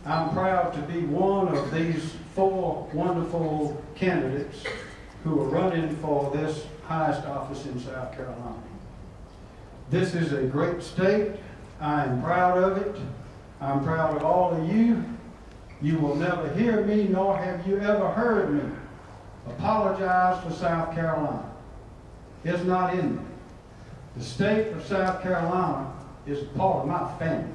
I'm proud to be one of these 4 wonderful candidates who are running for this highest office in South Carolina. This is a great state. I am proud of it. I'm proud of all of you. You will never hear me, nor have you ever heard me apologize for South Carolina. It's not in me. The state of South Carolina is part of my family,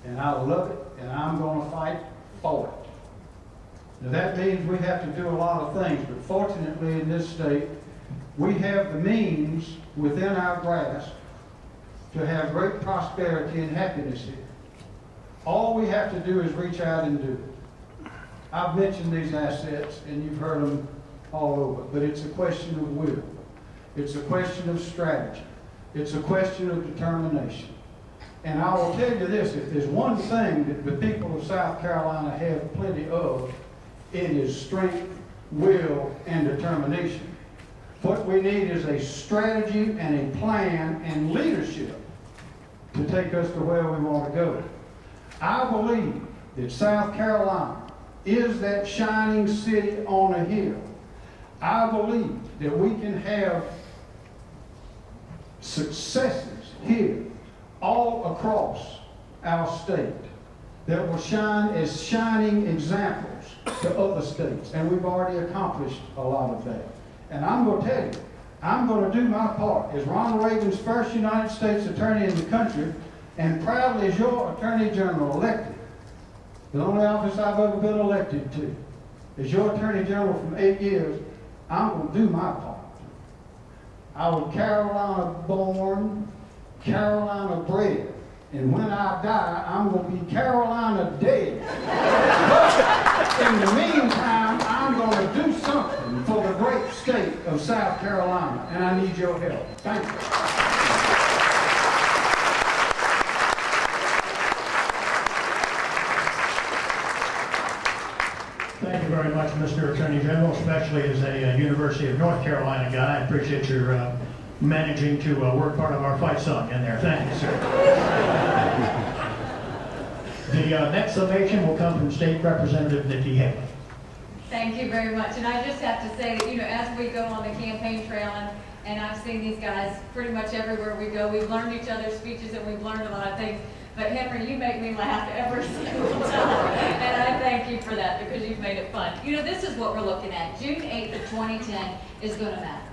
and I love it, and I'm going to fight for it. Now that means we have to do a lot of things, but fortunately in this state, we have the means within our grasp to have great prosperity and happiness here. All we have to do is reach out and do it. I've mentioned these assets, and you've heard them all over, but it's a question of will. It's a question of strategy. It's a question of determination. And I will tell you this, if there's one thing that the people of South Carolina have plenty of, it is strength, will, and determination. What we need is a strategy and a plan and leadership to take us to where we want to go. I believe that South Carolina is that shining city on a hill. I believe that we can have successes here all across our state that will shine as shining examples to other states. And we've already accomplished a lot of that. And I'm going to tell you, I'm going to do my part as Ronald Reagan's first United States attorney in the country, and proudly as your Attorney General elected, the only office I've ever been elected to. As your Attorney General from 8 years, I'm going to do my part. I was Carolina born, Carolina bred, and when I die, I'm going to be Carolina dead. But in the meantime, I'm going to do something for the great state of South Carolina, and I need your help. Thank you. Thank you very much, Mr. Attorney General, especially as a University of North Carolina guy. I appreciate your managing to work part of our fight song in there. Thank you, sir. The next summation will come from State Representative Nikki Haley. Thank you very much. And I just have to say that, you know, as we go on the campaign trail, and I've seen these guys pretty much everywhere we go, we've learned each other's speeches and we've learned a lot of things. But Henry, you make me laugh every single time, and I thank you for that because you've made it fun. You know, this is what we're looking at. June 8th of 2010 is going to matter.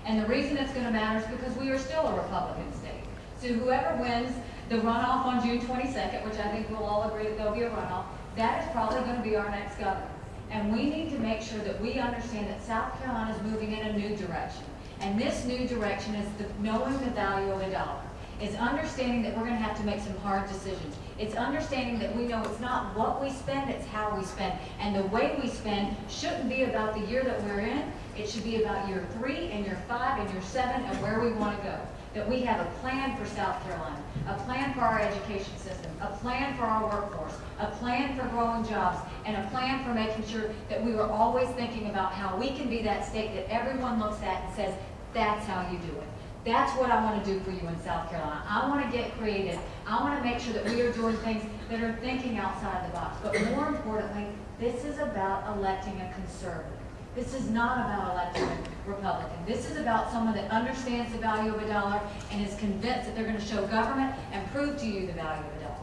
And the reason it's going to matter is because we are still a Republican state. So whoever wins the runoff on June 22nd, which I think we'll all agree that there'll be a runoff, that is probably going to be our next governor. And we need to make sure that we understand that South Carolina is moving in a new direction. And this new direction is knowing the value of a dollar. It's understanding that we're going to have to make some hard decisions. It's understanding that we know it's not what we spend, it's how we spend. And the way we spend shouldn't be about the year that we're in. It should be about year 3 and year 5 and year 7 and where we want to go. That we have a plan for South Carolina, a plan for our education system, a plan for our workforce, a plan for growing jobs, and a plan for making sure that we were always thinking about how we can be that state that everyone looks at and says, that's how you do it. That's what I want to do for you in South Carolina. I want to get creative. I want to make sure that we are doing things that are thinking outside the box. But more importantly, this is about electing a conservative. This is not about electing a Republican. This is about someone that understands the value of a dollar and is convinced that they're going to show government and prove to you the value of a dollar.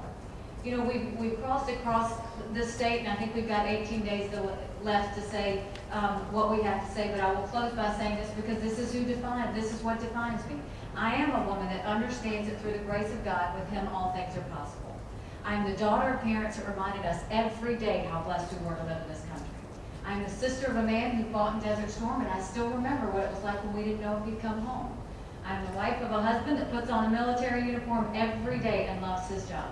You know, we've crossed across the state, and I think we've got 18 days left to say what we have to say, but I will close by saying this because this is what defines me. I am a woman that understands that through the grace of God, with Him all things are possible. I am the daughter of parents that reminded us every day how blessed we were to live in this country. I am the sister of a man who fought in Desert Storm, and I still remember what it was like when we didn't know if he'd come home. I am the wife of a husband that puts on a military uniform every day and loves his job.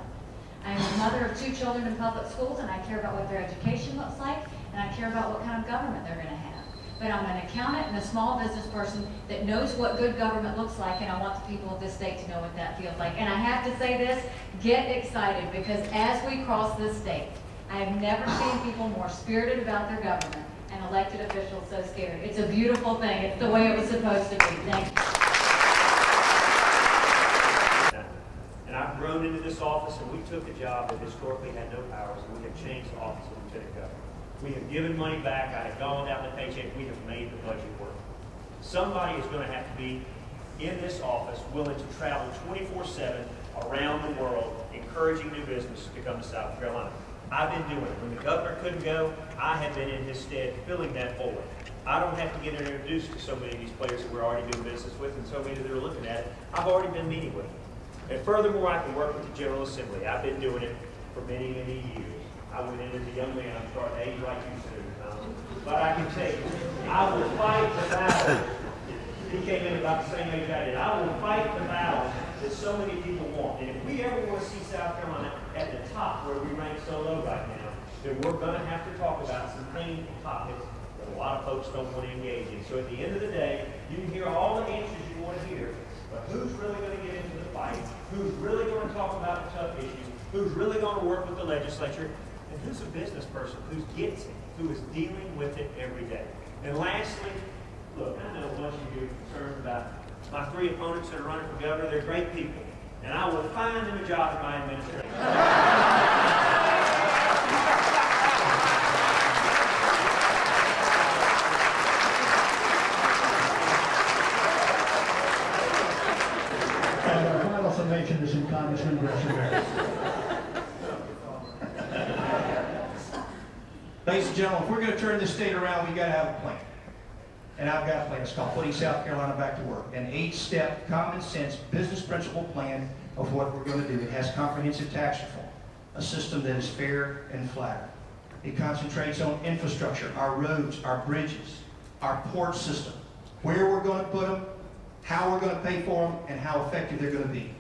I am the mother of 2 children in public schools, and I care about what their education looks like, and I care about what kind of government they're going to have. But I'm an accountant and a small business person that knows what good government looks like, and I want the people of this state to know what that feels like. And I have to say this, get excited, because as we cross this state, I have never seen people more spirited about their government and elected officials so scared. It's a beautiful thing. It's the way it was supposed to be. Thank you. And I grown into this office, and we took a job that historically had no powers, and we have changed the office of Lieutenant Governor. We have given money back. I have gone down the paycheck. We have made the budget work. Somebody is going to have to be in this office willing to travel 24/7 around the world, encouraging new business to come to South Carolina. I've been doing it. When the governor couldn't go, I have been in his stead filling that void. I don't have to get introduced to so many of these players that we're already doing business with and so many that are looking at it. I've already been meeting with them. And furthermore, I can work with the General Assembly. I've been doing it for many, many years. I went in as a young man. I'm starting to age like you soon. But I can tell you, I will fight the battle. He came in about the same age I did. I will fight the battle that so many people want. And if we ever want to see South Carolina at the top where we rank so low right now, then we're going to have to talk about some painful topics that a lot of folks don't want to engage in. So at the end of the day, you can hear all the answers you want to hear, but who's really going to get into the fight? Who's really going to talk about the tough issues? Who's really going to work with the legislature? And who's a business person who gets it, who is dealing with it every day? And lastly, look, I know a bunch of you are concerned about my three opponents that are running for governor. They're great people, and I will find them a job in my administration. And our final summation is in Congressman Gresham. Ladies and gentlemen, if we're going to turn this state around, we've got to have a plan. And I've got a plan. It's called Putting South Carolina Back to Work. An 8-step, common sense, business principle plan of what we're going to do. It has comprehensive tax reform, a system that is fair and flat. It concentrates on infrastructure, our roads, our bridges, our port system, where we're going to put them, how we're going to pay for them, and how effective they're going to be.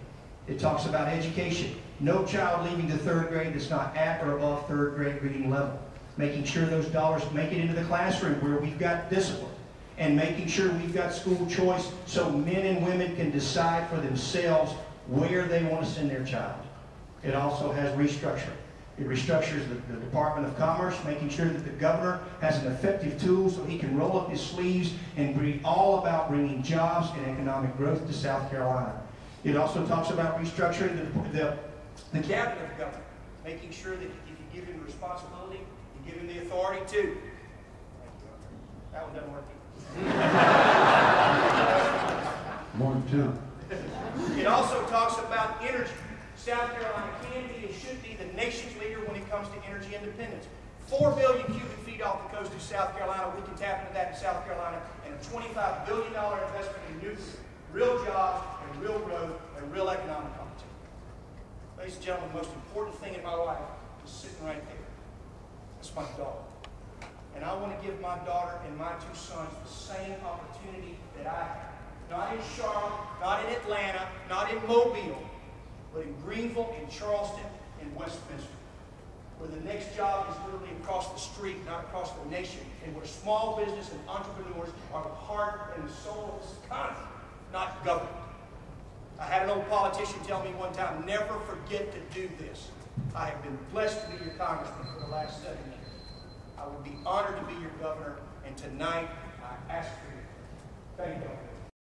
It talks about education. No child leaving the 3rd grade that's not at or above 3rd grade reading level. Making sure those dollars make it into the classroom where we've got discipline. And making sure we've got school choice so men and women can decide for themselves where they want to send their child. It also has restructuring. It restructures the Department of Commerce, making sure that the governor has an effective tool so he can roll up his sleeves and be all about bringing jobs and economic growth to South Carolina. It also talks about restructuring the cabinet of government, making sure that if you give him the responsibility, you give him the authority too. That one doesn't work either. More than two. It also talks about energy. South Carolina can be and should be the nation's leader when it comes to energy independence. 4 billion cubic feet off the coast of South Carolina. We can tap into that in South Carolina, and a $25 billion investment in nuclear. Real jobs and real growth and real economic opportunity. Ladies and gentlemen, the most important thing in my life is sitting right there. That's my daughter. And I want to give my daughter and my 2 sons the same opportunity that I have. Not in Charlotte, not in Atlanta, not in Mobile, but in Greenville, in Charleston, in Westminster, where the next job is literally across the street, not across the nation, and where small business and entrepreneurs are the heart and the soul of this economy, not government. I had an old politician tell me one time, never forget to do this. I have been blessed to be your congressman for the last 7 years. I would be honored to be your governor, and tonight I ask for you. Thank you.